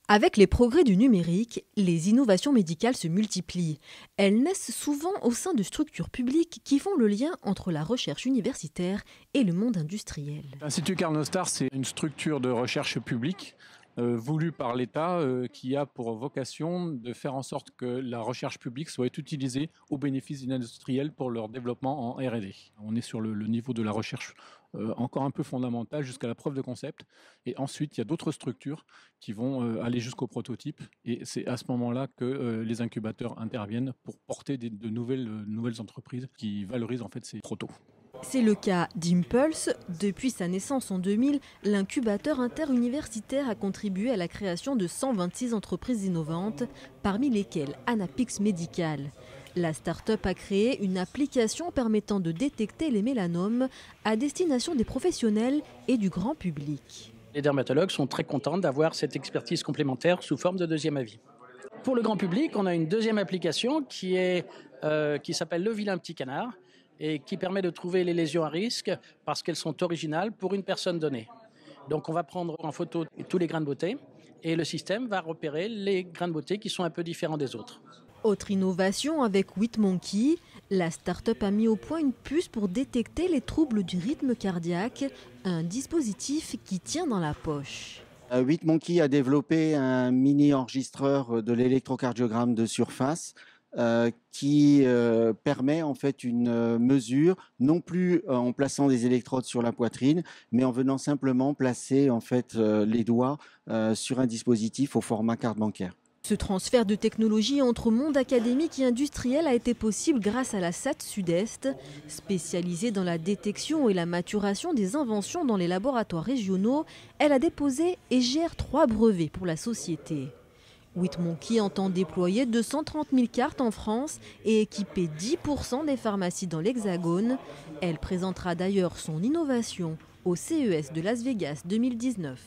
Avec les progrès du numérique, les innovations médicales se multiplient. Elles naissent souvent au sein de structures publiques qui font le lien entre la recherche universitaire et le monde industriel. L'Institut Carl Nostar, c'est une structure de recherche publique voulue par l'État qui a pour vocation de faire en sorte que la recherche publique soit utilisée au bénéfice des industriels pour leur développement en R&D. On est sur le niveau de la recherche encore un peu fondamentale jusqu'à la preuve de concept. Et ensuite, il y a d'autres structures qui vont aller jusqu'au prototype. Et c'est à ce moment-là que les incubateurs interviennent pour porter de nouvelles entreprises qui valorisent en fait ces protos. C'est le cas d'Impulse. Depuis sa naissance en 2000, l'incubateur interuniversitaire a contribué à la création de 126 entreprises innovantes, parmi lesquelles Anapix Medical. La start-up a créé une application permettant de détecter les mélanomes à destination des professionnels et du grand public. Les dermatologues sont très contents d'avoir cette expertise complémentaire sous forme de deuxième avis. Pour le grand public, on a une deuxième application qui s'appelle Le Vilain Petit Canard et qui permet de trouver les lésions à risque parce qu'elles sont originales pour une personne donnée. Donc on va prendre en photo tous les grains de beauté et le système va repérer les grains de beauté qui sont un peu différents des autres. Autre innovation avec Whitmonkey, la start-up a mis au point une puce pour détecter les troubles du rythme cardiaque, un dispositif qui tient dans la poche. Whitmonkey a développé un mini-enregistreur de l'électrocardiogramme de surface qui permet en fait une mesure, non plus en plaçant des électrodes sur la poitrine, mais en venant simplement placer en fait les doigts sur un dispositif au format carte bancaire. Ce transfert de technologie entre monde académique et industriel a été possible grâce à la SAT Sud-Est, spécialisée dans la détection et la maturation des inventions dans les laboratoires régionaux. Elle a déposé et gère 3 brevets pour la société. Whitmonkey entend déployer 230 000 cartes en France et équiper 10% des pharmacies dans l'Hexagone. Elle présentera d'ailleurs son innovation au CES de Las Vegas 2019.